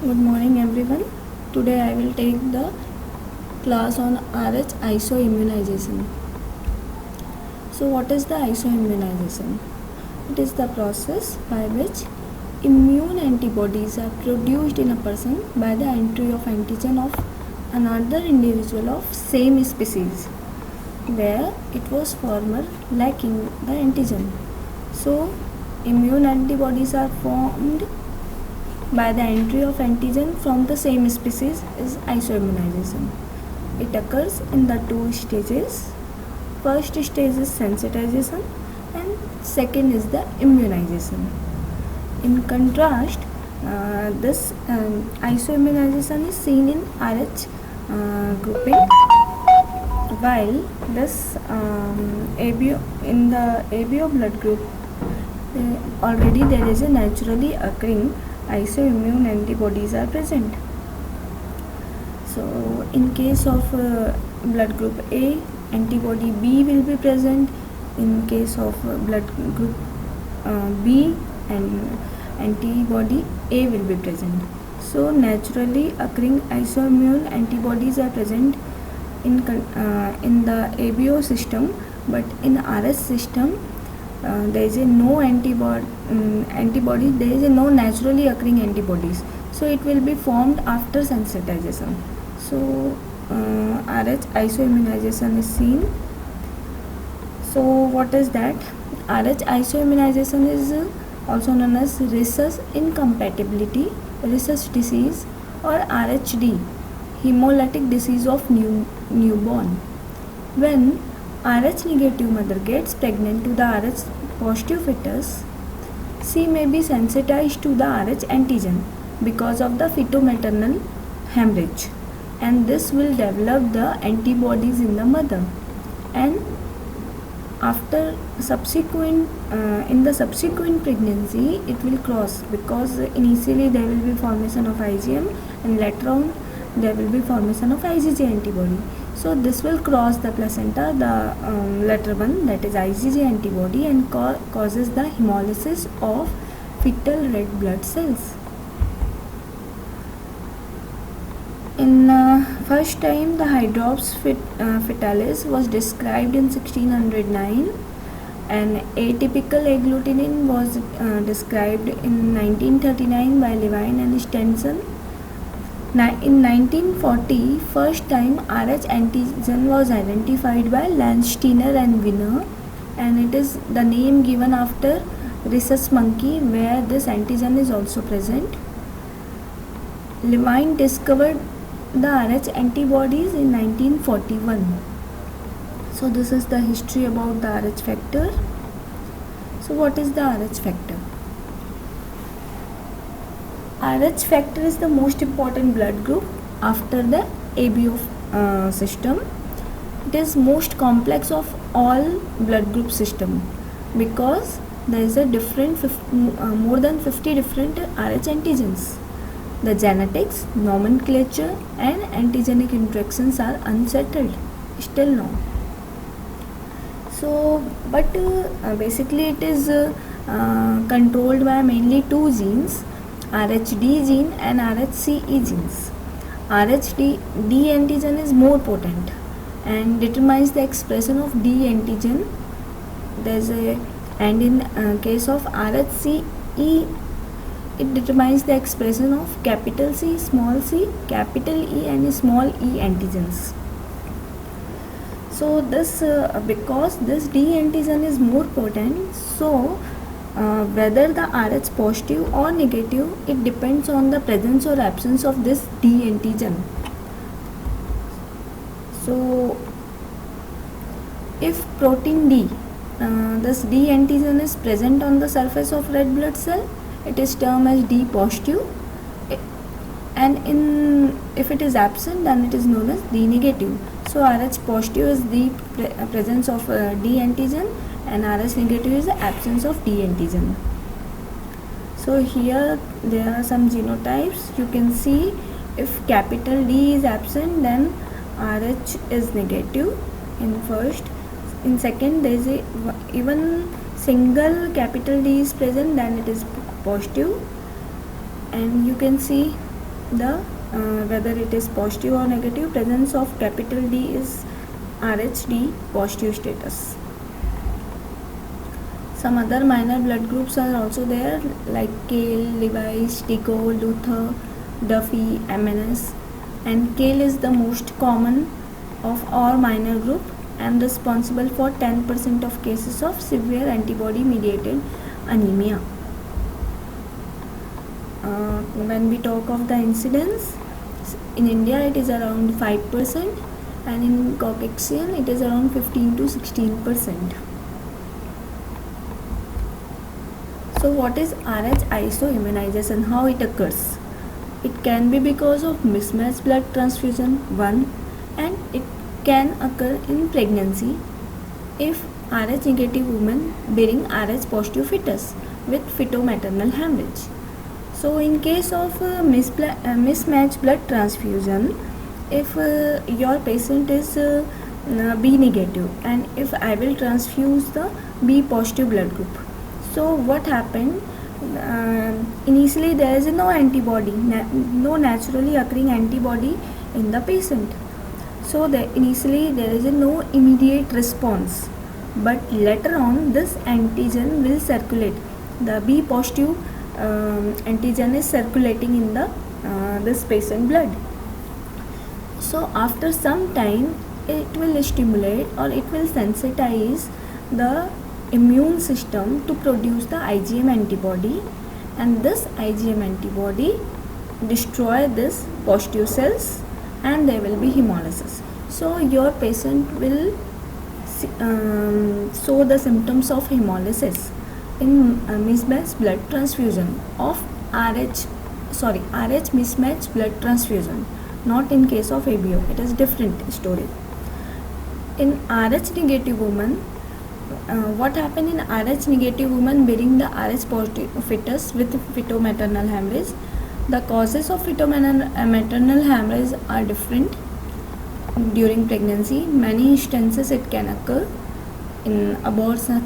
Good morning everyone. Today I will take the class on RH isoimmunization. So what is the isoimmunization? It is the process by which immune antibodies are produced in a person by the entry of antigen of another individual of same species where it was former lacking the antigen. So immune antibodies are formed by the entry of antigen from the same species is isoimmunization. It occurs in the two stages. First stage is sensitization and second is the immunization. In contrast, this isoimmunization is seen in RH grouping, while this in the ABO blood group already there is a naturally occurring isoimmune antibodies are present. So in case of blood group A, antibody B will be present. In case of blood group B, and antibody A will be present. So naturally occurring isoimmune antibodies are present in the ABO system, but in RS system there is a no antibody, there is a no naturally occurring antibodies, so it will be formed after sensitization. So RH isoimmunization is seen. So what is that? RH isoimmunization is also known as rhesus incompatibility, rhesus disease, or RHD, hemolytic disease of newborn. When RH negative mother gets pregnant to the RH positive fetus, she may be sensitized to the RH antigen because of the feto-maternal hemorrhage, and this will develop the antibodies in the mother. And after subsequent in the subsequent pregnancy, it will cross, because initially there will be formation of IgM and later on there will be formation of IgG antibody. So this will cross the placenta, the latter one, that is IgG antibody, and causes the hemolysis of fetal red blood cells. In first time the Hydrops fetalis was described in 1609, and atypical agglutinin was described in 1939 by Levine and Stenson. In 1940, first time RH antigen was identified by Landsteiner and Wiener, and it is the name given after rhesus monkey where this antigen is also present. Levine discovered the RH antibodies in 1941. So this is the history about the RH factor. So what is the RH factor? RH factor is the most important blood group after the ABO system. It is most complex of all blood group system because there is a more than 50 different RH antigens. The genetics, nomenclature and antigenic interactions are unsettled still now. So but basically it is controlled by mainly two genes, RHD gene and RHCE genes. RHD antigen is more potent and determines the expression of D antigen. And in case of RHCE, it determines the expression of capital C, small c, capital E and small e antigens. So this because this D antigen is more potent, so whether the RH positive or negative, it depends on the presence or absence of this D antigen. So if protein D, this D antigen is present on the surface of red blood cell, it is termed as D positive, and if it is absent, then it is known as D negative. So RH positive is the presence of D antigen, and RH negative is the absence of D antigen. So here there are some genotypes. You can see if capital D is absent, then RH is negative in first. In second, there is even single capital D is present, then it is positive. And you can see the whether it is positive or negative, presence of capital D is Rhd positive status. Some other minor blood groups are also there, like Kale, Lewis, Tico, Luther, Duffy, MNS, and Kale is the most common of all minor group and responsible for 10% of cases of severe antibody mediated anemia. When we talk of the incidence, in India it is around 5% and in Caucasian it is around 15 to 16%. So what is Rh isoimmunization? How it occurs? It can be because of mismatched blood transfusion 1, and it can occur in pregnancy if Rh negative woman bearing Rh positive fetus with feto-maternal hemorrhage. So in case of mismatched blood transfusion, if your patient is B negative and if I will transfuse the B positive blood group, so what happened, initially there is no antibody, no naturally occurring antibody in the patient. So initially there is no immediate response, but later on this antigen will circulate. The B positive antigen is circulating in the this patient blood. So after some time it will stimulate or it will sensitize the immune system to produce the IgM antibody, and this IgM antibody destroy this positive cells and there will be hemolysis. So your patient will show the symptoms of hemolysis in mismatched blood transfusion of RH mismatched blood transfusion, not in case of ABO. It is different story. In Rh negative woman, what happened in Rh negative woman bearing the Rh positive fetus with feto-maternal hemorrhage? The causes of feto-maternal hemorrhage are different during pregnancy. Many instances it can occur in abortion,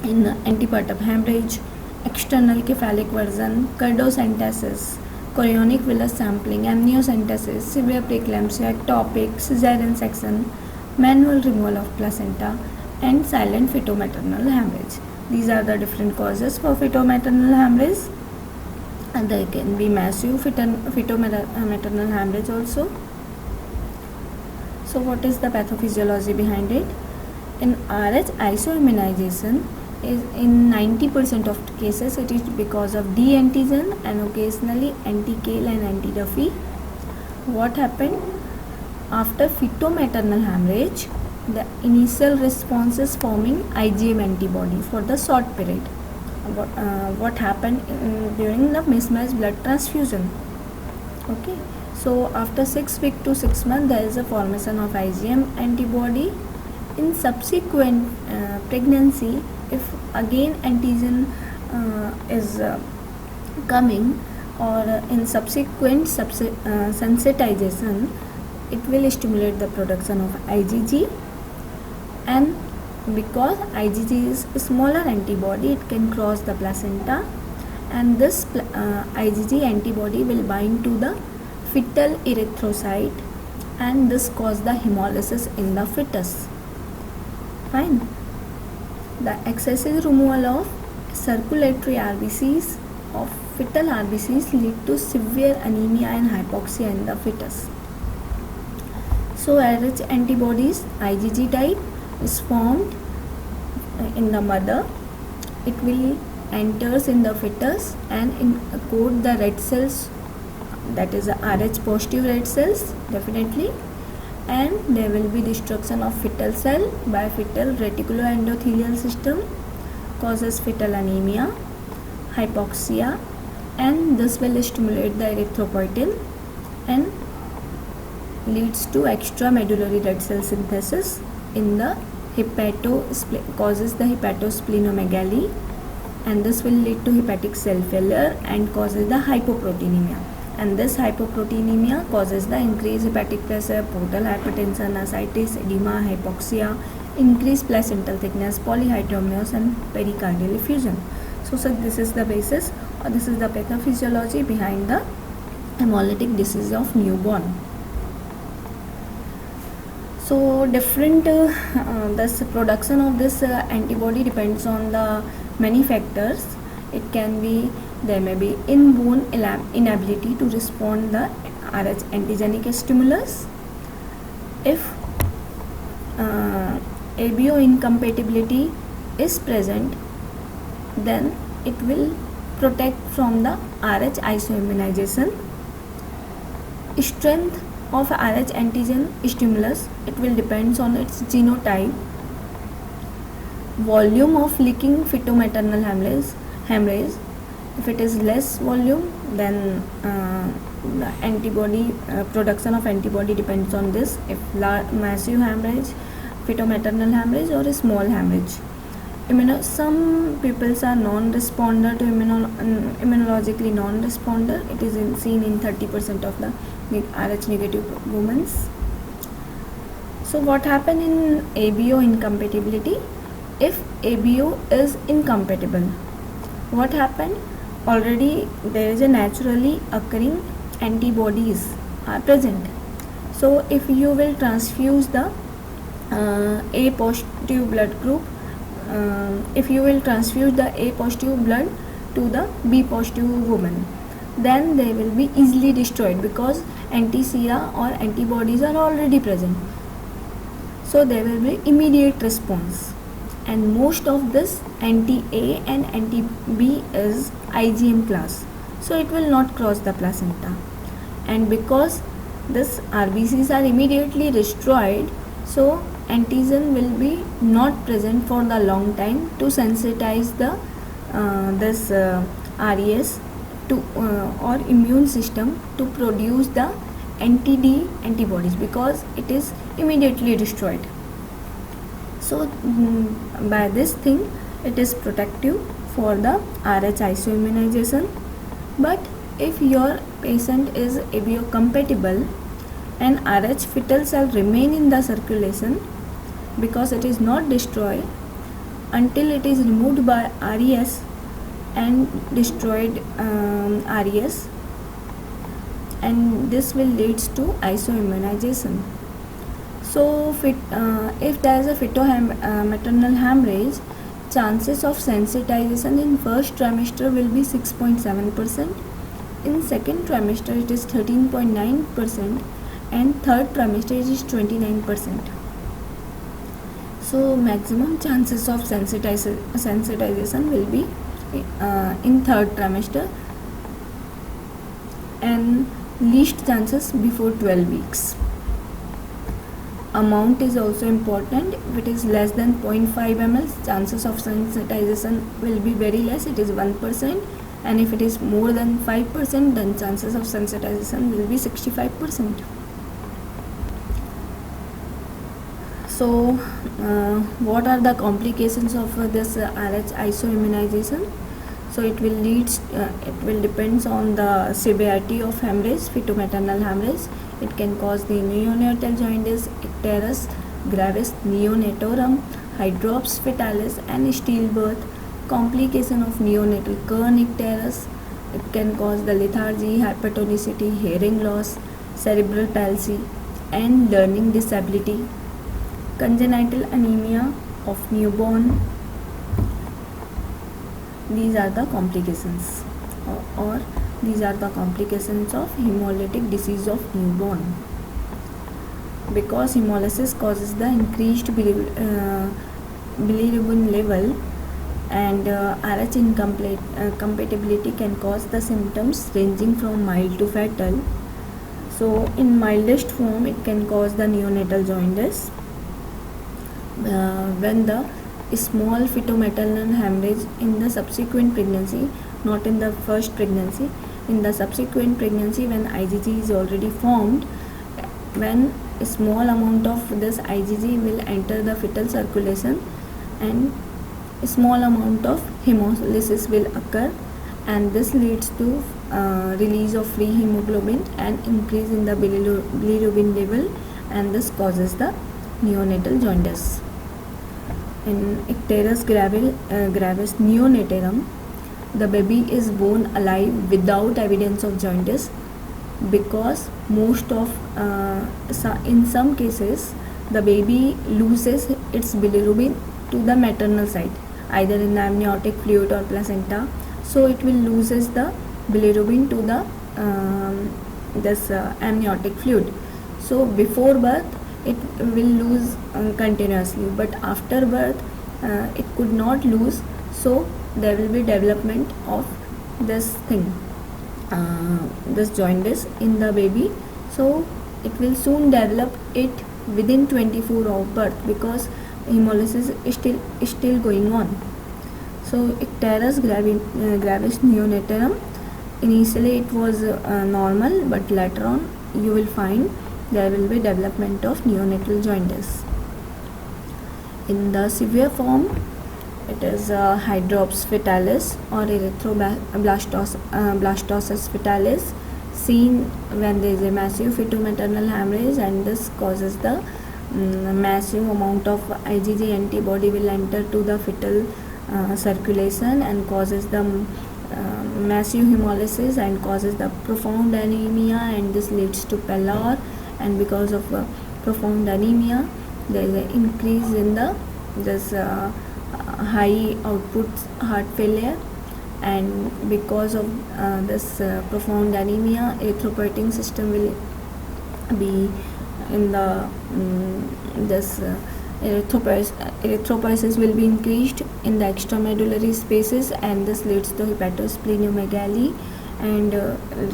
in antepartum hemorrhage, external cephalic version, cardocentesis, chorionic villus sampling, amniocentesis, severe preeclampsia, ectopic, cesarean section, manual removal of placenta, and silent feto-maternal hemorrhage. These are the different causes for feto-maternal hemorrhage, and there can be massive feto-maternal hemorrhage also. So what is the pathophysiology behind it? In Rh isoimmunization, is in 90% of cases it is because of D antigen and occasionally anti-Kale and anti-Duffy. What happened? After feto-maternal hemorrhage, the initial response is forming IgM antibody for the short period. What happened during the mismatched blood transfusion? Okay, so after 6 weeks to 6 months there is a formation of IgM antibody. In subsequent pregnancy, if again antigen is coming, or in subsequent sensitization, it will stimulate the production of IgG, and because IgG is a smaller antibody, it can cross the placenta, and this IgG antibody will bind to the fetal erythrocyte, and this cause the hemolysis in the fetus. Fine. The excessive removal of circulatory RBCs of fetal RBCs lead to severe anemia and hypoxia in the fetus. So Rh antibodies IgG type is formed in the mother. It will enters in the fetus and encode the red cells, that is the Rh positive red cells definitely, and there will be destruction of fetal cell by fetal reticuloendothelial system, causes fetal anemia, hypoxia, and this will stimulate the erythropoietin and leads to extramedullary red cell synthesis in the causes the hepatosplenomegaly, and this will lead to hepatic cell failure and causes the hypoproteinemia, and this hypoproteinemia causes the increased hepatic pressure, portal hypertension, ascites, edema, hypoxia, increased placental thickness, polyhydramnios, and pericardial effusion. So this is the basis, or this is the pathophysiology behind the hemolytic disease of newborn. So different this production of this antibody depends on the many factors. It can be, there may be inborn inability to respond the Rh antigenic stimulus. If ABO incompatibility is present, then it will protect from the Rh isoimmunization. Strength of Rh antigen stimulus, it will depends on its genotype. Volume of leaking feto-maternal hemorrhage, if it is less volume, then the antibody production of antibody depends on this. If massive hemorrhage, feto-maternal hemorrhage, or a small hemorrhage. Some people are non-responder to immunologically non-responder. It is seen in 30% of the Rh negative women. So what happen in ABO incompatibility? If ABO is incompatible, what happened? Already there is a naturally occurring antibodies are present. So if you will transfuse the A positive blood group, if you will transfuse the A positive blood to the B positive woman, then they will be easily destroyed because anti-sera or antibodies are already present. So there will be immediate response, and most of this anti-A and anti-B is IgM class, so it will not cross the placenta. And because this RBCs are immediately destroyed, so antigen will be not present for the long time to sensitize the this RES to or immune system to produce the anti-D antibodies, because it is immediately destroyed. So by this thing it is protective for the Rh isoimmunization. But if your patient is ABO compatible and Rh fetal cell remain in the circulation, because it is not destroyed until it is removed by RES and destroyed RES, and this will leads to isoimmunization. So if there is a feto-maternal hemorrhage, chances of sensitization in first trimester will be 6.7%, in second trimester it is 13.9%, and third trimester it is 29%. So maximum chances of sensitization will be in third trimester, and least chances before 12 weeks. Amount is also important. If it is less than 0.5 ml, chances of sensitization will be very less, it is 1%, and if it is more than 5%, then chances of sensitization will be 65%. So what are the complications of this Rh isoimmunization? So it will depends on the severity of hemorrhage, feto-maternal hemorrhage. It can cause the neonatal jaundice, icterus gravis, neonatorum, hydrops fetalis, and stillbirth. Complication of neonatal Kern icterus. It can cause the lethargy, hypertonicity, hearing loss, cerebral palsy, and learning disability. Congenital anemia of newborn. These are the complications, or these are the complications of hemolytic disease of newborn. Because hemolysis causes the increased bilirubin level, and Rh incompatibility can cause the symptoms ranging from mild to fatal. So in mildest form it can cause the neonatal jaundice. When the small feto-maternal hemorrhage in the subsequent pregnancy, not in the first pregnancy, in the subsequent pregnancy, when IgG is already formed, when a small amount of this IgG will enter the fetal circulation, and a small amount of hemolysis will occur, and this leads to release of free hemoglobin and increase in the bilirubin level, and this causes the neonatal jaundice. In icterus gravis neonatorum, the baby is born alive without evidence of jaundice, because most of in some cases the baby loses its bilirubin to the maternal side, either in the amniotic fluid or placenta. So it will loses the bilirubin to the this amniotic fluid. So before birth it will lose continuously, but after birth it could not lose. So there will be development of this thing, this jaundice in the baby. So it will soon develop it within 24 hours of birth, because hemolysis is still going on. So icterus gravis neonatalum, initially it was normal, but later on you will find there will be development of neonatal jaundice. In the severe form, it is hydrops fetalis or blastosis fetalis, seen when there is a massive feto-maternal hemorrhage, and this causes the massive amount of IgG antibody will enter to the fetal circulation and causes the massive hemolysis and causes the profound anemia, and this leads to pallor. And because of profound anemia, there is an increase in the high output heart failure, and because of this profound anemia, erythropoietin system will be in the erythropoiesis will be increased in the extramedullary spaces, and this leads to hepatosplenomegaly and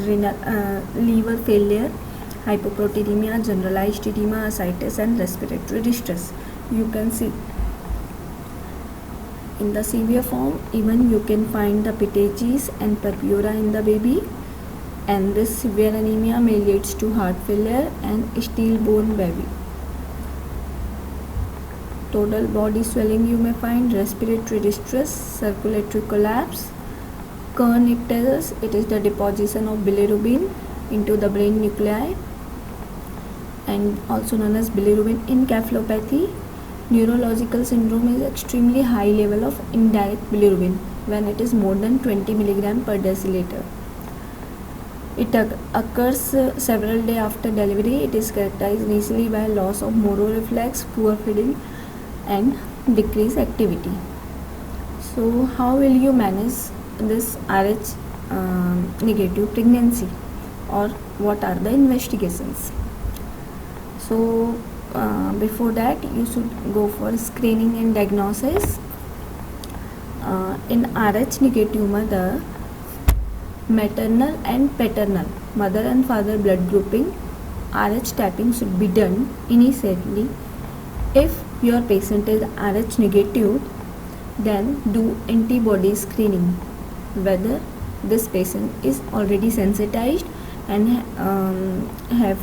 renal liver failure, hypoproteinemia, generalized edema, ascites, and respiratory distress. You can see in the severe form, even you can find the pterygium and purpura in the baby, and this severe anemia may leads to heart failure and stillborn baby. Total body swelling you may find, respiratory distress, circulatory collapse, kernicterus, it is the deposition of bilirubin into the brain nuclei, and also known as bilirubin encephalopathy. Neurological syndrome is extremely high level of indirect bilirubin when it is more than 20 mg per deciliter. It occurs several days after delivery. It is characterized initially by loss of Moro reflex, poor feeding, and decreased activity. So how will you manage this Rh negative pregnancy, or what are the investigations? So before that, you should go for screening and diagnosis. In Rh negative mother, maternal and paternal, mother and father blood grouping, Rh tapping should be done initially. If your patient is Rh negative, then do antibody screening whether this patient is already sensitized and have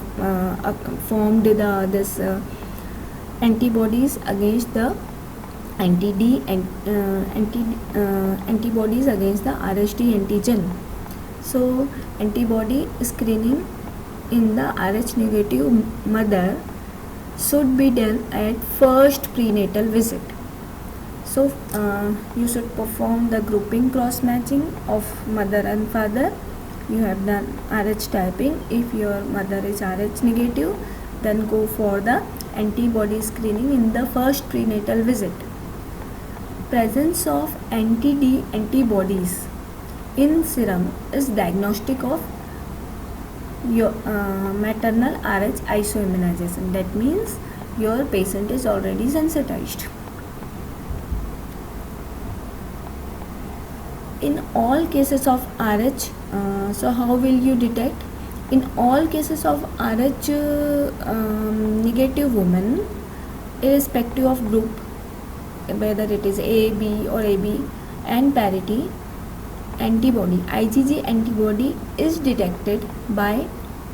formed this antibodies against the antibodies against the RHD antigen. So antibody screening in the Rh negative mother should be done at first prenatal visit. So you should perform the grouping cross matching of mother and father. You have done Rh typing. If your mother is Rh negative, then go for the antibody screening in the first prenatal visit. Presence of anti-D antibodies in serum is diagnostic of your maternal Rh isoimmunization. That means your patient is already sensitized. In all cases of Rh, so how will you detect? In all cases of Rh negative women, irrespective of group, whether it is A, B or AB, and parity, antibody, IgG antibody is detected by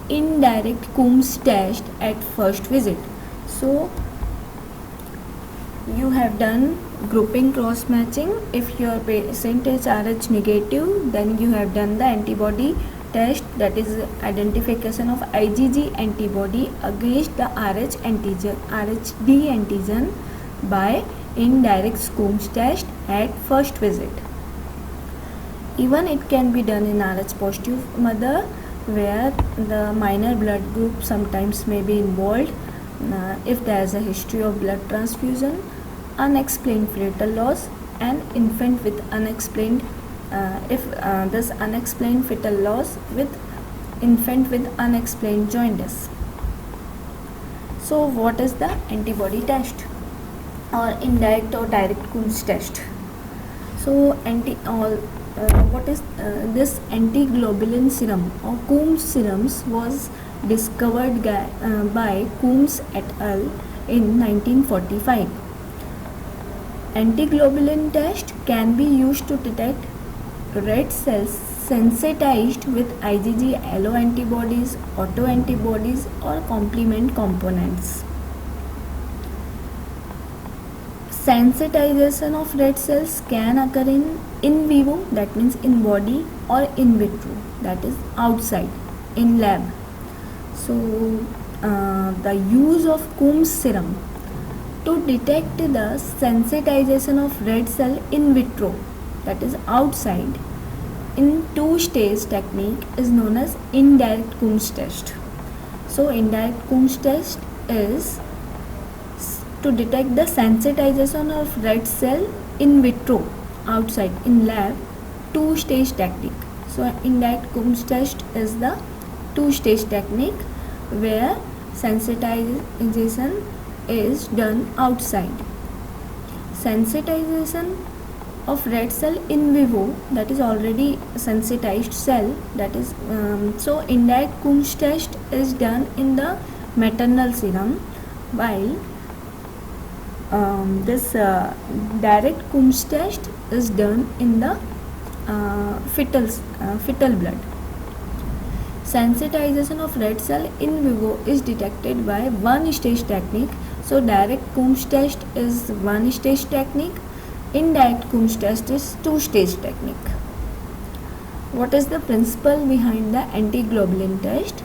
indirect Coombs test at first visit. So you have done grouping cross matching. If your patient is Rh negative, then you have done the antibody test, that is identification of IgG antibody against the Rh antigen, RHD antigen by indirect Coombs test at first visit. Even it can be done in Rh positive mother, where the minor blood group sometimes may be involved if there is a history of blood transfusion, unexplained fetal loss, and infant with unexplained if this unexplained fetal loss with infant with unexplained jaundice. So what is the antibody test or indirect or direct Coombs test? So what is this antiglobulin serum or Coombs serums was discovered by Coombs et al. In 1945. Antiglobulin test can be used to detect red cells sensitized with IgG alloantibodies, autoantibodies, or complement components. Sensitization of red cells can occur in vivo, that means in body, or in vitro, that is outside, in lab. So the use of Coombs serum to detect the sensitization of red cell in vitro, that is outside, in two-stage technique is known as indirect Coombs test. So indirect Coombs test is to detect the sensitization of red cell in vitro, outside, in lab, two-stage technique. So indirect Coombs test is the two-stage technique where sensitization is done outside. Sensitization of red cell in vivo, that is already sensitized cell, that is so indirect Coombs test is done in the maternal serum, while this direct Coombs test is done in the fetal blood. Sensitization of red cell in vivo is detected by one-stage technique. So direct Coombs test is one-stage technique. Indirect Coombs test is two-stage technique. What is the principle behind the antiglobulin test?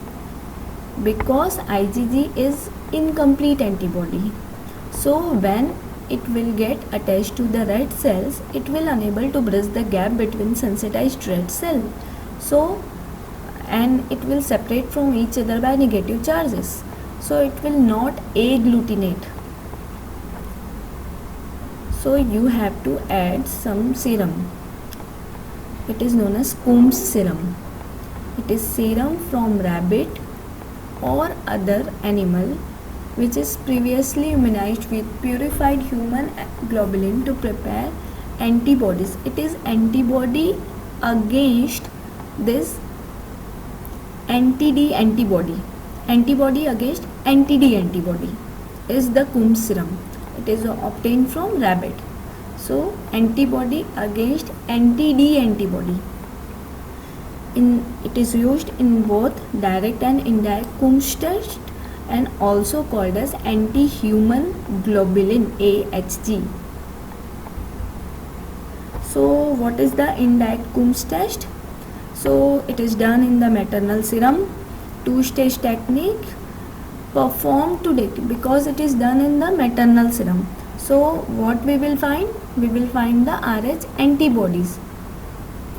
Because IgG is incomplete antibody. So when it will get attached to the red cells, it will unable to bridge the gap between sensitized red cell. So and it will separate from each other by negative charges. So it will not agglutinate. So you have to add some serum. It is known as Coombs serum. It is serum from rabbit or other animal which is previously immunized with purified human globulin to prepare antibodies. It is antibody against this anti-D antibody. Antibody against anti-D antibody is the Coombs serum. It is obtained from rabbit. So antibody against anti-D antibody. It is used in both direct and indirect Coombs test and also called as anti-human globulin AHG. So what is the indirect Coombs test? So it is done in the maternal serum, two-stage technique performed to date because it is done in the maternal serum. So what we will find? We will find the Rh antibodies.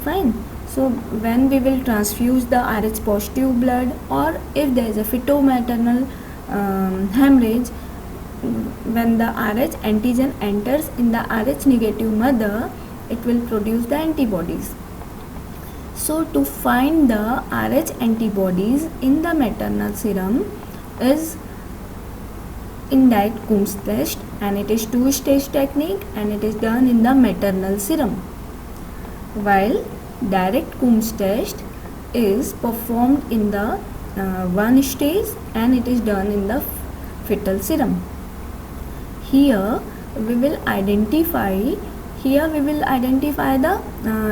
Fine. So when we will transfuse the Rh positive blood, or if there is a feto-maternal hemorrhage, when the Rh antigen enters in the Rh negative mother, it will produce the antibodies. So to find the Rh antibodies in the maternal serum is indirect Coombs test, and it is two-stage technique and it is done in the maternal serum, while direct Coombs test is performed in the one stage and it is done in the fetal serum. Here we will identify the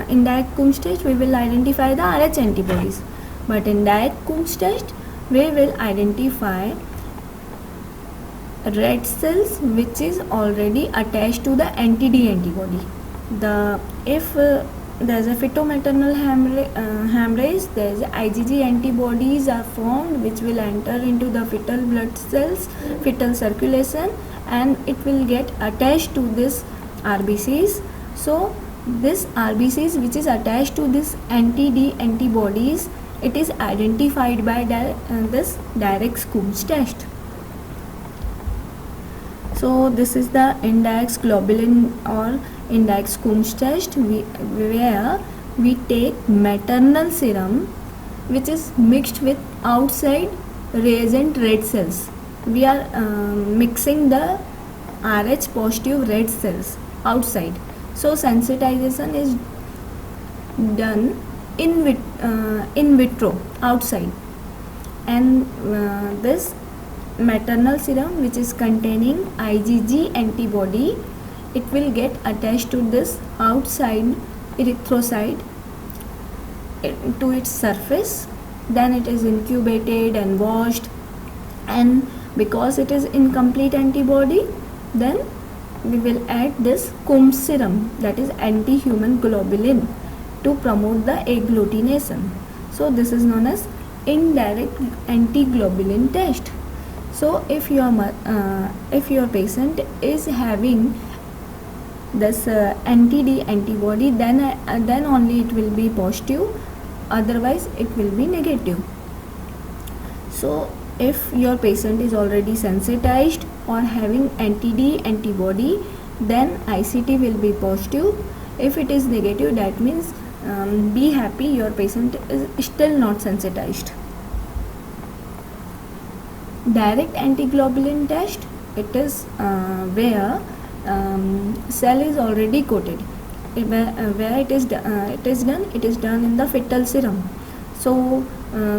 indirect Coombs test, we will identify the Rh antibodies, but in direct Coombs test we will identify red cells which is already attached to the anti-D antibody. If there is a feto-maternal hemorrhage, there is IgG antibodies are formed which will enter into the fetal blood cells, fetal circulation, and it will get attached to this RBCs. So this RBCs which is attached to this anti-D antibodies it is identified by this direct Coombs test. So this is the index globulin or index Coombs test, where we take maternal serum which is mixed with outside reagent red cells. We are mixing the Rh positive red cells outside. So sensitization is done in vitro outside, and this maternal serum which is containing IgG antibody, it will get attached to this outside erythrocyte to its surface. Then it is incubated and washed, and because it is incomplete antibody, then we will add this Coombs serum, that is anti-human globulin, to promote the agglutination. So this is known as indirect anti-globulin test. So if your patient is having this anti-D antibody, then only it will be positive, otherwise it will be negative. So if your patient is already sensitized or having anti-D antibody, then ICT will be positive. If it is negative, that means be happy, your patient is still not sensitized. Direct antiglobulin test, it is where cell is already coated. Where it is done in the fetal serum. So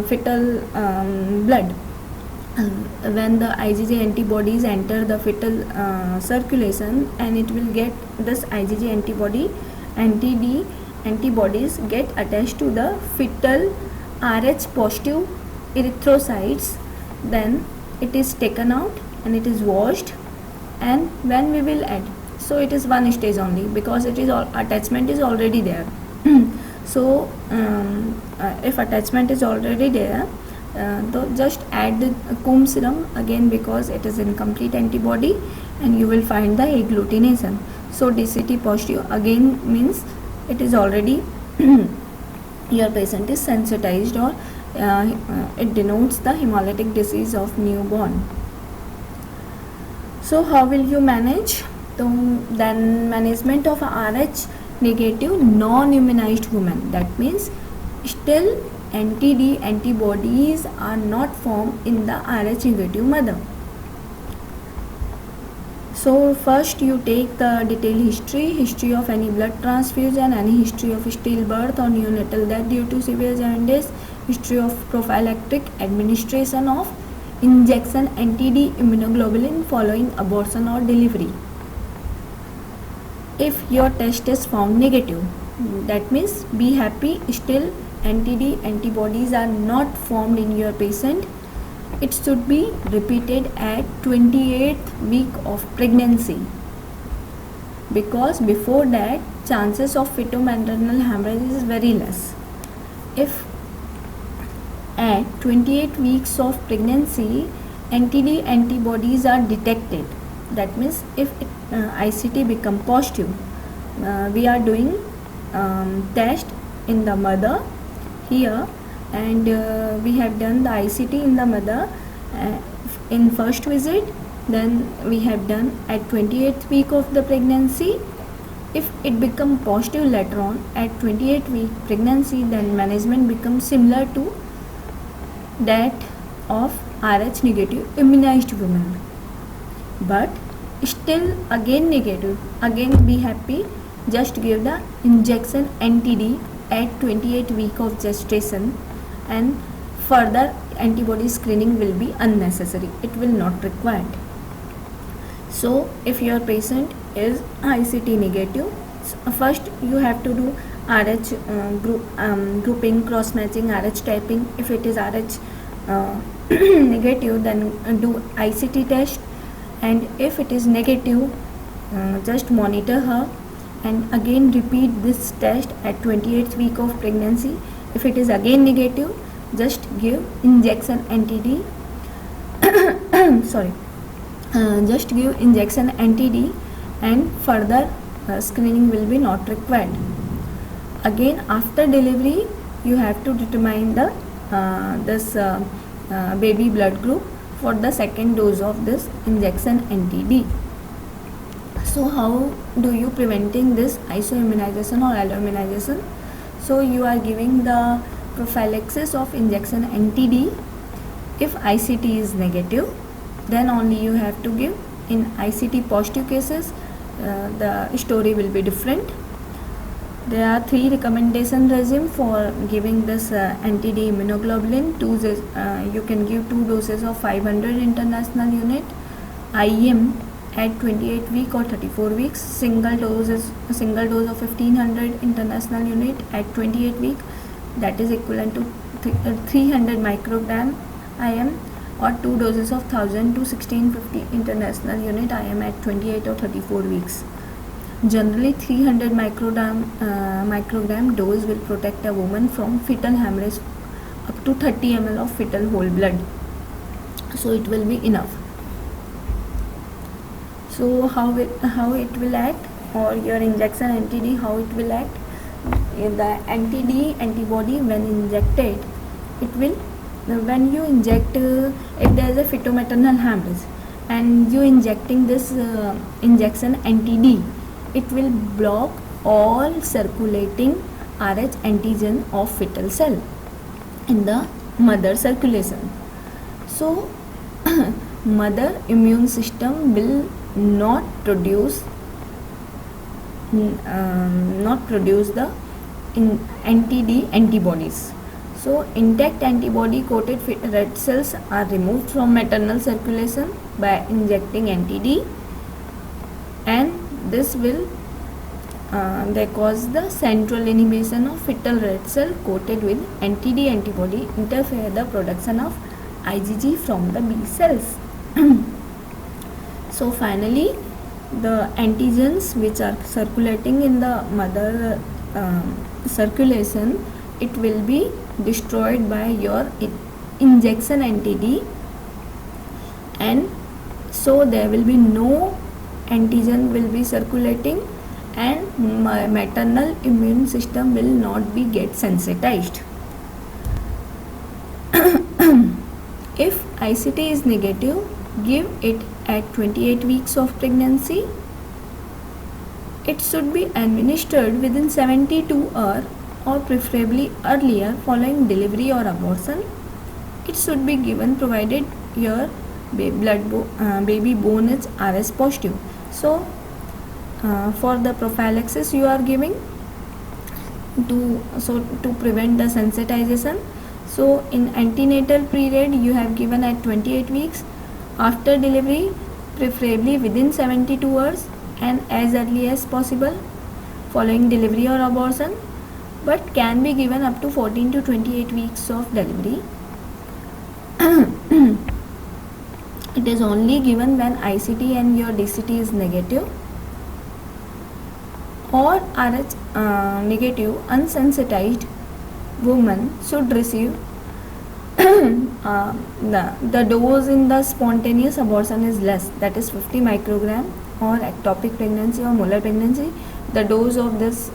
fetal blood, when the IgG antibodies enter the fetal circulation, and it will get this IgG antibody, anti-D antibodies get attached to the fetal Rh positive erythrocytes. Then it is taken out and it is washed, and when we will add, so it is one stage only, because it is attachment is already there. So if attachment is already there, just add the Coombs serum again, because it is incomplete antibody, and you will find the agglutination. So DCT positive again means it is already your patient is sensitized, or it denotes the hemolytic disease of newborn. So how will you manage? So then management of Rh negative non-immunized women, that means still anti-D antibodies are not formed in the Rh negative mother. So first you take the detailed history of any blood transfusion, any history of stillbirth or neonatal death due to severe jaundice, history of prophylactic administration of injection anti-D immunoglobulin following abortion or delivery. If your test is found negative, that means be happy, still anti-D antibodies are not formed in your patient. It should be repeated at 28th week of pregnancy, because before that chances of feto-maternal hemorrhage is very less. If at 28 weeks of pregnancy anti-D antibodies are detected, that means if ICT become positive, we are doing test in the mother here, and we have done the ICT in the mother in first visit, then we have done at 28th week of the pregnancy. If it become positive later on at 28th week pregnancy, then management becomes similar to that of Rh negative immunized women. But still again negative, again be happy, just give the injection anti-D at 28th week of gestation, and further antibody screening will be unnecessary, it will not required. So if your patient is ICT negative, first you have to do Rh grouping, cross matching, Rh typing. If it is Rh negative, then do ICT test, and if it is negative, just monitor her and again repeat this test at 28th week of pregnancy. If it is again negative, just give injection anti-D just give injection anti-D, and further screening will be not required. Again after delivery you have to determine the this baby blood group for the second dose of this injection NTD. So how do you preventing this isoimmunization or alloimmunization? So you are giving the prophylaxis of injection NTD. If ICT is negative, then only you have to give. In ICT positive cases, the story will be different. There are 3 recommendation regime for giving this NTD immunoglobulin. You can give 2 doses of 500 international unit IM at 28 week or 34 weeks. Single dose of 1500 international unit at 28 week, that is equivalent to 300 microgram IM, or 2 doses of 1000 to 1650 international unit IM at 28 or 34 weeks. Generally 300 microgram dose will protect a woman from fetal hemorrhage up to 30 ml of fetal whole blood, so it will be enough. So how it will act, or your injection NTD, how it will act? The NTD antibody, when injected, it will, when you inject, if there is a fetal-maternal hemorrhage and you injecting this injection NTD, it will block all circulating Rh antigen of fetal cell in the mother circulation. So mother immune system will not produce the NTD antibodies. So intact antibody coated red cells are removed from maternal circulation by injecting NTD, and this will they cause the central inhibition of fetal red cell coated with NTD antibody, interfere the production of IgG from the B cells. So finally, the antigens which are circulating in the mother circulation, it will be destroyed by your injection NTD, and so there will be no antigen will be circulating, and maternal immune system will not be get sensitized. If ICT is negative, give it at 28 weeks of pregnancy. It should be administered within 72 hours or preferably earlier following delivery or abortion. It should be given provided your baby bone is RS positive. So for the prophylaxis you are giving to prevent the sensitization. So in antenatal period you have given at 28 weeks, after delivery preferably within 72 hours and as early as possible following delivery or abortion, but can be given up to 14 to 28 weeks of delivery. It is only given when ICT and your DCT is negative or Rh negative unsensitized woman should receive the dose in the spontaneous abortion is less, that is 50 microgram, or ectopic pregnancy or molar pregnancy the dose of this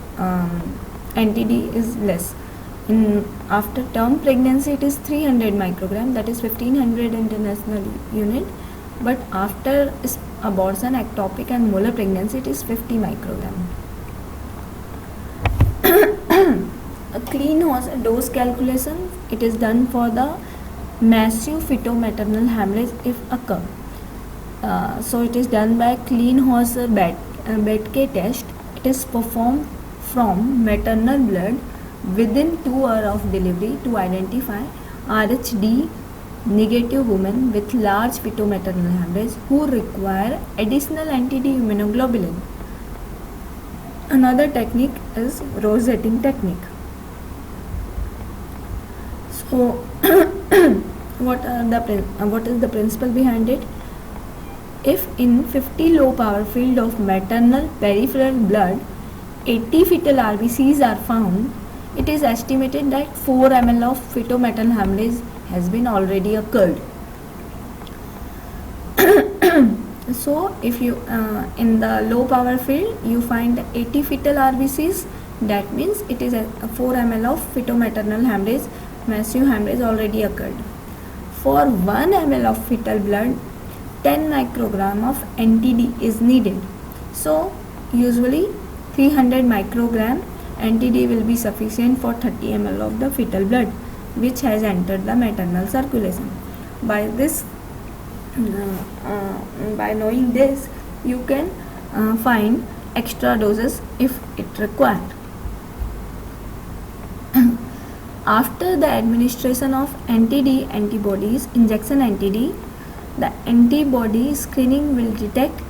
NTD is less. In after term pregnancy it is 300 microgram, that is 1500 international unit, but after abortion, ectopic and molar pregnancy it is 50 microgram. A clean dose calculation, it is done for the massive feto-maternal hemorrhage if occur. So it is done by clean horse Bedke test. It is performed from maternal blood within 2 hours of delivery to identify RHD negative women with large feto-maternal hemorrhage who require additional anti-immunoglobulin. Another technique is rosetting technique. So what is the principle behind it? If in 50 low power field of maternal peripheral blood 80 fetal RBCs are found, it is estimated that 4 ml of feto-maternal hemorrhage has been already occurred. So if you in the low power field you find 80 fetal RBCs, that means it is a 4 ml of feto-maternal hemorrhage massive hemorrhage already occurred. For 1 ml of fetal blood, 10 microgram of NTD is needed. So usually 300 microgram NTD will be sufficient for 30 ml of the fetal blood which has entered the maternal circulation. By knowing this, you can find extra doses if it required. After the administration of NTD antibodies, injection NTD, the antibody screening will detect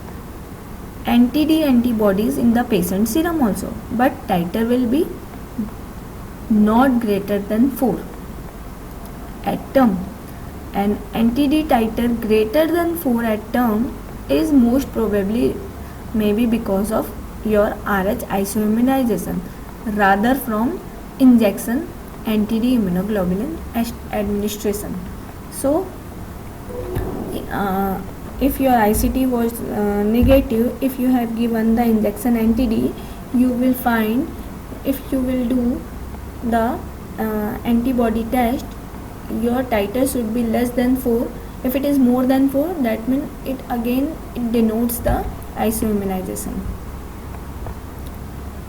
NTD antibodies in the patient's serum also, but titer will be not greater than 4 at term. An NTD titer greater than 4 at term is most probably maybe because of your RH isoimmunization rather from injection NTD immunoglobulin administration. So if your ICT was negative, if you have given the injection NTD, you will find, if you will do the antibody test, your titer should be less than 4. If it is more than 4, that means it denotes the isoimmunization.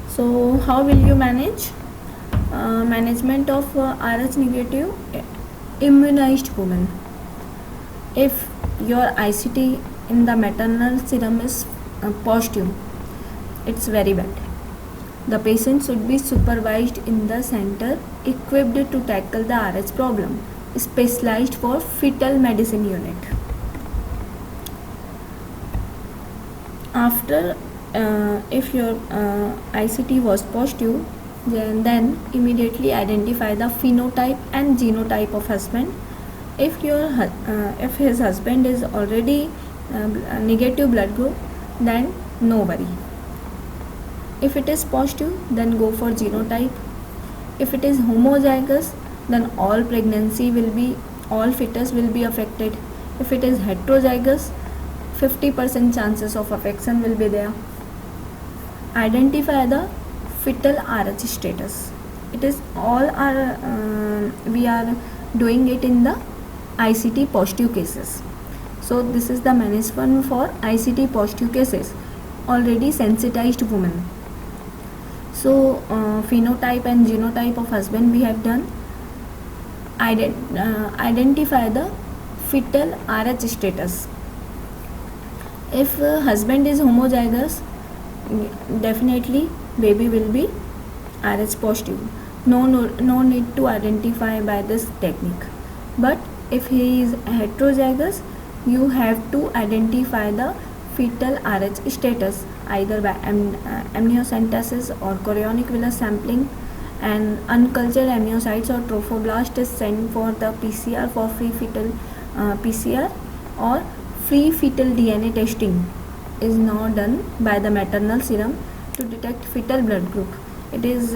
So how will you manage? Management of RH negative immunized women. If your ICT in the maternal serum is positive, it's very bad. The patient should be supervised in the center equipped to tackle the RH problem, specialized for fetal medicine unit. After if your ICT was positive, then immediately identify the phenotype and genotype of husband. If his husband is already negative blood group, then no worry. If it is positive, then go for genotype. If it is homozygous, then all fetus will be affected. If it is heterozygous, 50% chances of affection will be there. Identify the fetal RH status. It is all we are doing it in the ICT positive cases. So this is the management for ICT positive cases, already sensitized women. So phenotype and genotype of husband we have done. Identify the fetal RH status. If husband is homozygous, definitely baby will be RH positive. No need to identify by this technique. But if he is heterozygous, you have to identify the fetal RH status either by amniocentesis or chorionic villus sampling, and uncultured amniocytes or trophoblast is sent for the PCR for free fetal PCR, or free fetal DNA testing is now done by the maternal serum to detect fetal blood group. It is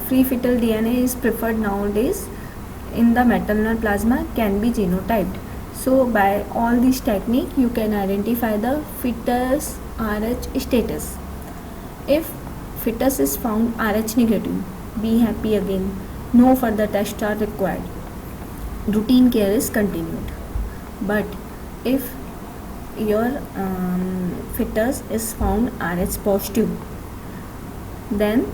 free fetal DNA is preferred nowadays in the maternal plasma, can be genotyped. So by all these technique you can identify the fetus RH status. If fetus is found RH negative, be happy again, no further tests are required, routine care is continued. But if your fetus is found RH positive, then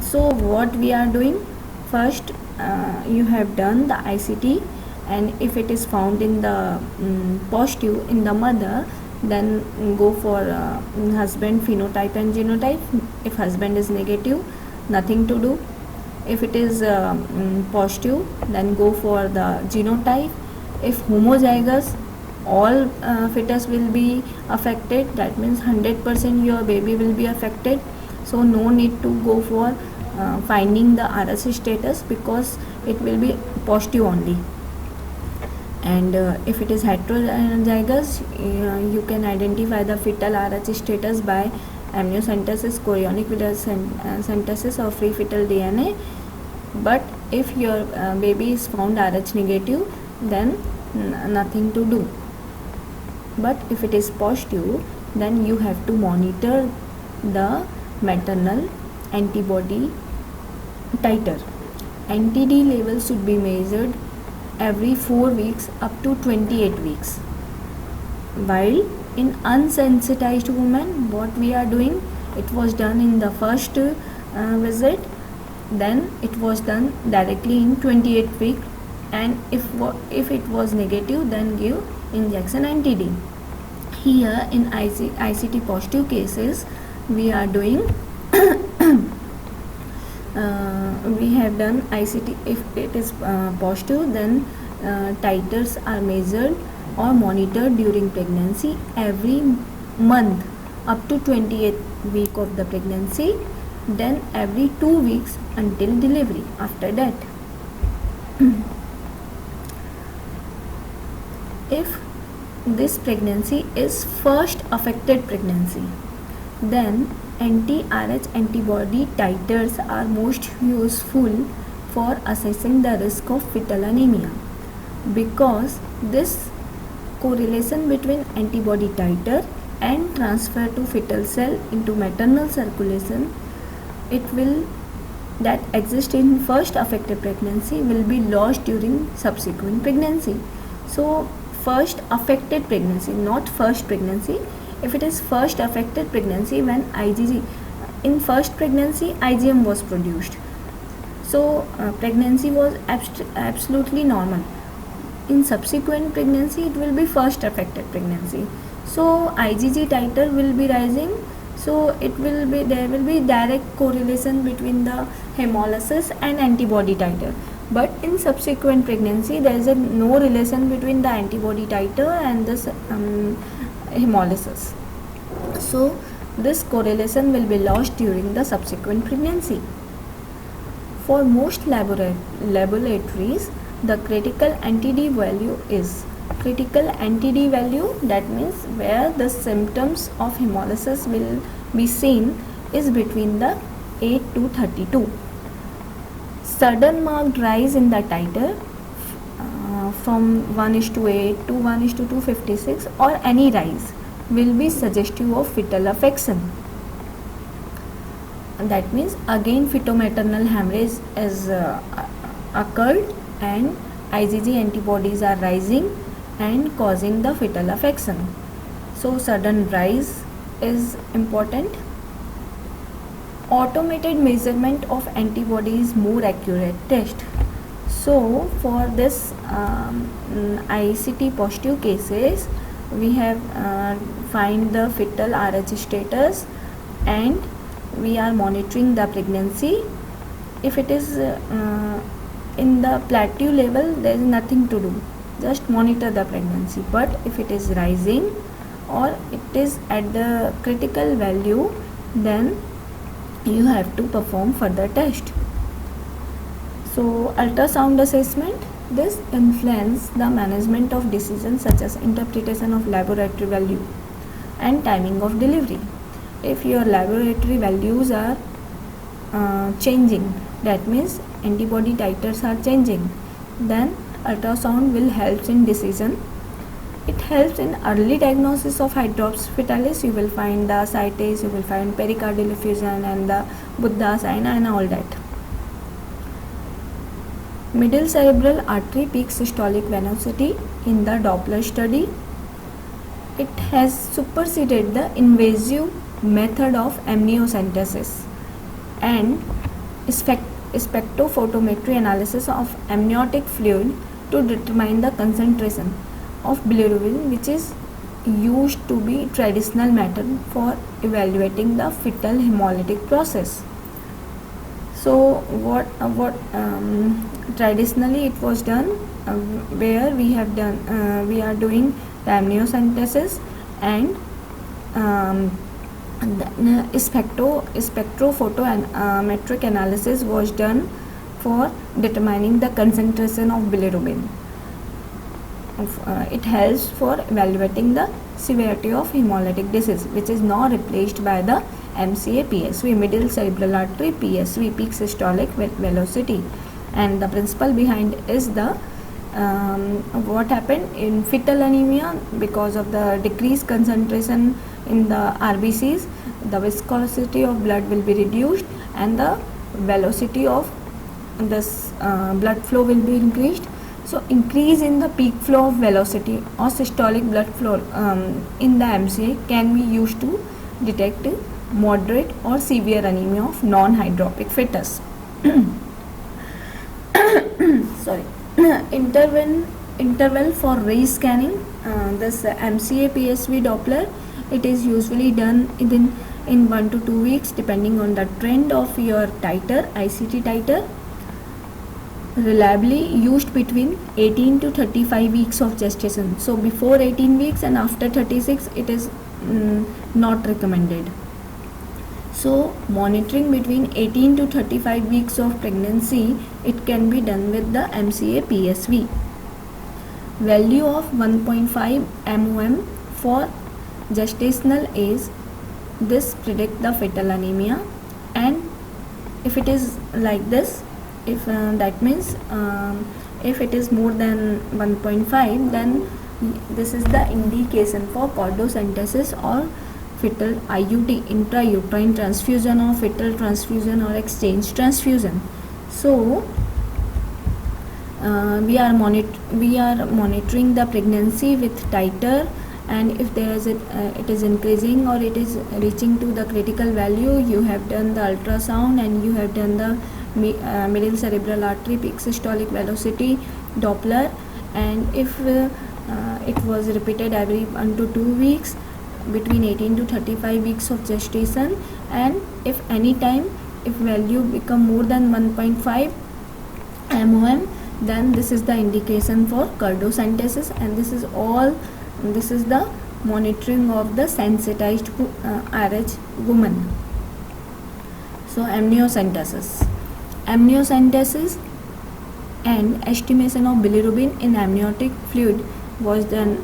so what we are doing, first you have done the ICT, and if it is found in the positive in the mother, then go for husband phenotype and genotype. If husband is negative, nothing to do. If it is positive, then go for the genotype. If homozygous, all fetus will be affected, that means 100% your baby will be affected. So no need to go for finding the RH status, because it will be positive only. And if it is heterozygous, you can identify the fetal RH status by amniocentesis, chorionic villus synthesis, or free fetal DNA. But if your baby is found RH negative, then nothing to do. But if it is positive, then you have to monitor the maternal antibody titer. NTD levels should be measured every 4 weeks up to 28 weeks. While in unsensitized women, what we are doing, it was done in the first visit, then it was done directly in 28 week, and if it was negative, then give injection NTD. Here in ICT positive cases, we are doing we have done ICT. If it is positive, then titers are measured or monitored during pregnancy every month up to 28th week of the pregnancy, then every 2 weeks until delivery. After that, if this pregnancy is first affected pregnancy, then anti-RH antibody titers are most useful for assessing the risk of fetal anemia, because this correlation between antibody titer and transfer to fetal cell into maternal circulation, it will that exist in first affected pregnancy will be lost during subsequent pregnancy. So first affected pregnancy, not first pregnancy. If it is first affected pregnancy, when IgG in first pregnancy IgM was produced, so pregnancy was absolutely normal. In subsequent pregnancy, it will be first affected pregnancy, so IgG titer will be rising, so there will be direct correlation between the hemolysis and antibody titer. But in subsequent pregnancy, there is no relation between the antibody titer and this hemolysis, so this correlation will be lost during the subsequent pregnancy. For most laboratories, the critical NTD value is critical NTD value, that means where the symptoms of hemolysis will be seen, is between the 8 to 32. Sudden marked rise in the titer from 1:8 to 1:256 or any rise will be suggestive of fetal affection. That means again fetomaternal hemorrhage is occurred and IgG antibodies are rising and causing the fetal affection. So sudden rise is important. Automated measurement of antibody is more accurate test. So for this ICT positive cases, we have find the fetal RH status and we are monitoring the pregnancy. If it is in the plateau level, there is nothing to do, just monitor the pregnancy. But if it is rising or it is at the critical value, then you have to perform further test. So ultrasound assessment, this influence the management of decisions such as interpretation of laboratory value and timing of delivery. If your laboratory values are changing, that means antibody titers are changing, then ultrasound will help in decision. It helps in early diagnosis of hydrops fetalis. You will find the ascites, you will find pericardial effusion and the Buddha sign and all that. Middle cerebral artery peak systolic velocity in the Doppler study. It has superseded the invasive method of amniocentesis and spectrophotometry analysis of amniotic fluid to determine the concentration of bilirubin, which is used to be traditional method for evaluating the fetal hemolytic process. So what traditionally it was done, where we have done we are doing the amniocentesis and spectrophotometric analysis was done for determining the concentration of bilirubin. It helps for evaluating the severity of hemolytic disease, which is now replaced by the MCA PSV, middle cerebral artery PSV, peak systolic velocity. And the principle behind is the what happened in fetal anemia, because of the decreased concentration in the RBCs, the viscosity of blood will be reduced and the velocity of this blood flow will be increased. So increase in the peak flow of velocity or systolic blood flow in the MCA can be used to detect moderate or severe anemia of non-hydropic fetus. Sorry. Interval for rescanning, this MCA PSV Doppler, it is usually done in 1 to 2 weeks depending on the trend of your titer, ICT titer. Reliably used between 18 to 35 weeks of gestation. So before 18 weeks and after 36 it is not recommended. So monitoring between 18 to 35 weeks of pregnancy, it can be done with the MCA PSV. Value of 1.5 mmol for gestational age, this predict the fetal anemia, and if it is like this, if that means if it is more than 1.5, then this is the indication for chordocentesis or fetal IUT, intrauterine transfusion or fetal transfusion or exchange transfusion. So we are monitoring the pregnancy with titer, and if there is it is increasing or it is reaching to the critical value, you have done the ultrasound and you have done the middle cerebral artery peak systolic velocity Doppler, and if it was repeated every 1 to 2 weeks between 18 to 35 weeks of gestation, and if any time if value become more than 1.5 mmol, then this is the indication for chordocentesis, and this is the monitoring of the sensitized RH woman. So amniocentesis and estimation of bilirubin in amniotic fluid was done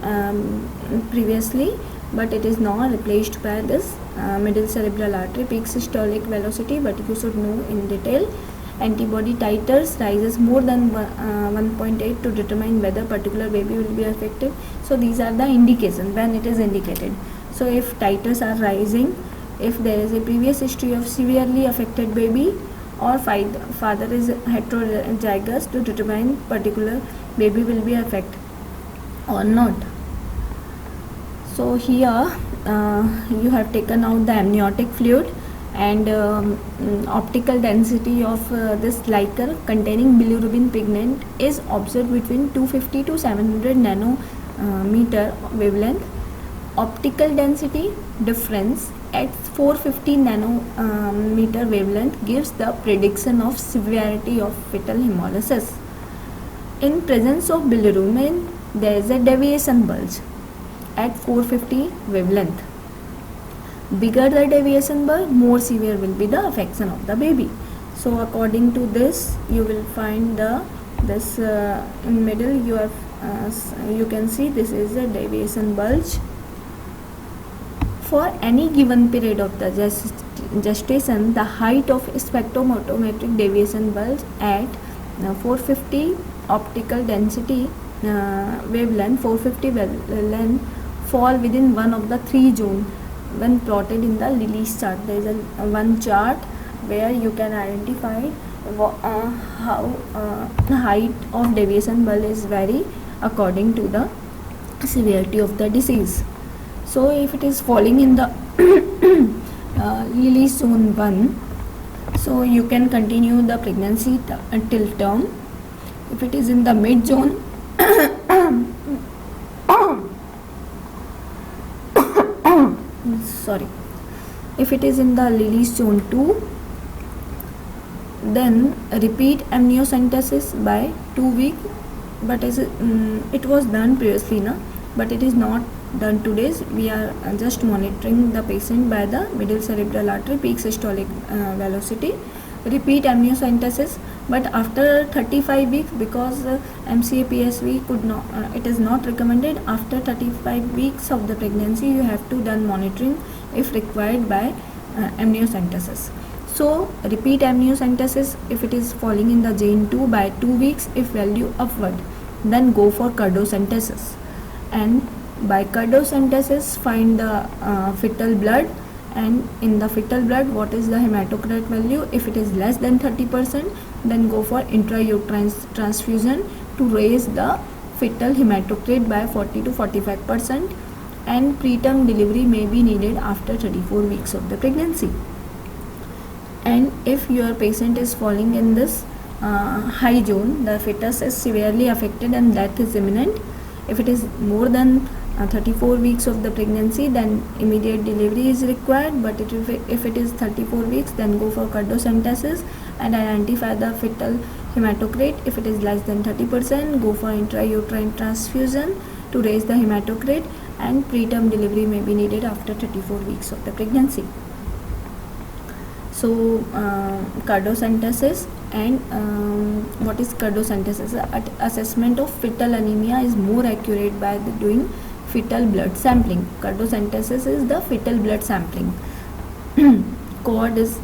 previously, but it is now replaced by this middle cerebral artery peak systolic velocity, but you should know in detail. Antibody titers rises more than 1.8 to determine whether particular baby will be affected. So these are the indications when it is indicated. So if titers are rising, if there is a previous history of severely affected baby, or father is heterozygous, to determine particular baby will be affected or not. So here you have taken out the amniotic fluid, and optical density of this liquor containing bilirubin pigment is observed between 250 to 700 nanometer wavelength. Optical density difference at 450 nanometer wavelength gives the prediction of severity of fetal hemolysis. In presence of bilirubin, there is a deviation bulge at 450 wavelength. Bigger the deviation bulge, more severe will be the affection of the baby. So according to this, you will find this in middle you have you can see this is a deviation bulge. For any given period of the gestation, the height of spectrophotometric deviation bulge at 450 optical density wavelength, 450 wavelength, fall within one of the three zones when plotted in the Lilly's chart. There is one chart where you can identify how height of deviation bulge is vary according to the severity of the disease. So if it is falling in the Lilly's zone 1, so you can continue the pregnancy until term. If it is in the mid zone, sorry, if it is in the Lilly's zone 2, then repeat amniocentesis by 2 weeks. But as it was done previously, but it is not done today. We are just monitoring the patient by the middle cerebral artery peak systolic velocity. Repeat amniocentesis, but after 35 weeks, because MCA PSV could not, it is not recommended. After 35 weeks of the pregnancy, you have to done monitoring if required by amniocentesis. So repeat amniocentesis if it is falling in the zone 2 by 2 weeks. If value upward, then go for chordocentesis, and by chordocentesis find the fetal blood, and in the fetal blood what is the hematocrit value. If it is less than 30%, then go for intrauterine transfusion to raise the fetal hematocrit by 40 to 45%, and preterm delivery may be needed after 34 weeks of the pregnancy. And if your patient is falling in this high zone, the fetus is severely affected and death is imminent. If it is more than 34 weeks of the pregnancy, then immediate delivery is required. But if it is 34 weeks, then go for cardiocentesis and identify the fetal hematocrit. If it is less than 30%, go for intrauterine transfusion to raise the hematocrit, and preterm delivery may be needed after 34 weeks of the pregnancy. So cardiocentesis, and what is cardiocentesis? Assessment of fetal anemia is more accurate by doing fetal blood sampling. Cardiocentesis is the fetal blood sampling. Cord is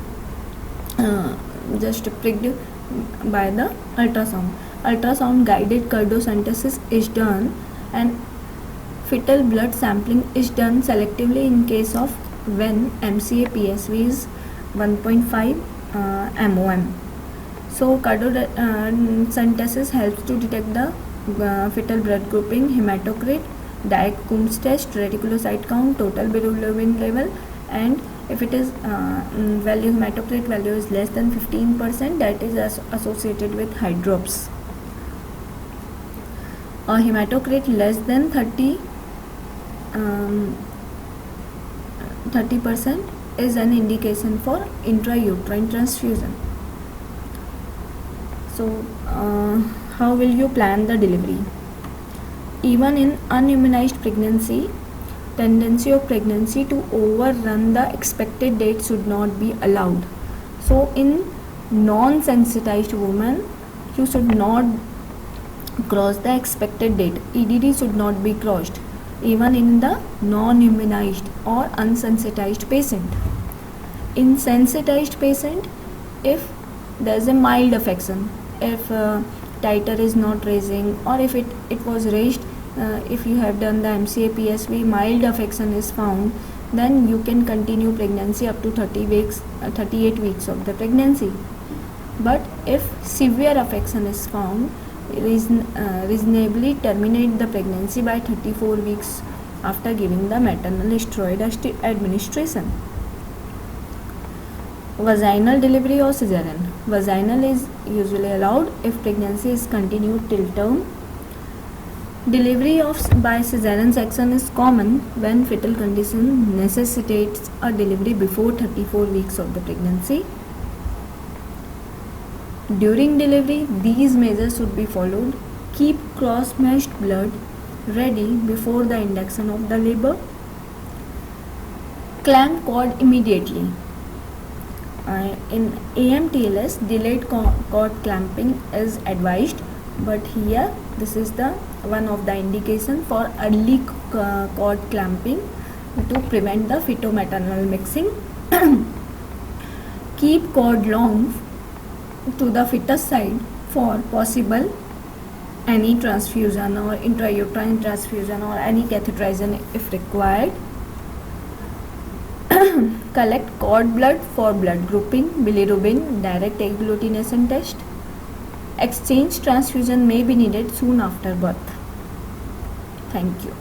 just pricked by the ultrasound. Ultrasound guided cardiocentesis is done, and fetal blood sampling is done selectively in case of when MCA PSV is 1.5 mOM. So cardiocentesis helps to detect the fetal blood grouping, hematocrit, Dyack-Coombs test, reticulocyte count, total bilirubin level, and if it is hematocrit value is less than 15%, that is associated with hydrops. A hematocrit less than 30% is an indication for intrauterine transfusion. So how will you plan the delivery? Even in unimmunized pregnancy, tendency of pregnancy to overrun the expected date should not be allowed. So in non-sensitized women, you should not cross the expected date. EDD should not be crossed even in the non-immunized or unsensitized patient. In sensitized patient, if there is a mild affection, if titer is not raising, or if it was raised, if you have done the MCA PSV, mild affection is found, then you can continue pregnancy up to 38 weeks of the pregnancy. But if severe affection is found, reasonably terminate the pregnancy by 34 weeks after giving the maternal steroid administration. Vaginal delivery or cesarean? Vaginal is usually allowed if pregnancy is continued till term. Delivery by cesarean section is common when fetal condition necessitates a delivery before 34 weeks of the pregnancy. During delivery, these measures should be followed. Keep cross-matched blood ready before the induction of the labor. Clamp cord immediately. In AMTLS, delayed cord clamping is advised, but here this is the one of the indication for early cord clamping to prevent the feto-maternal mixing. Keep cord long to the fetus side for possible any transfusion or intrauterine transfusion or any catheterization if required. Collect cord blood for blood grouping, bilirubin, direct agglutination test. Exchange transfusion may be needed soon after birth. Thank you.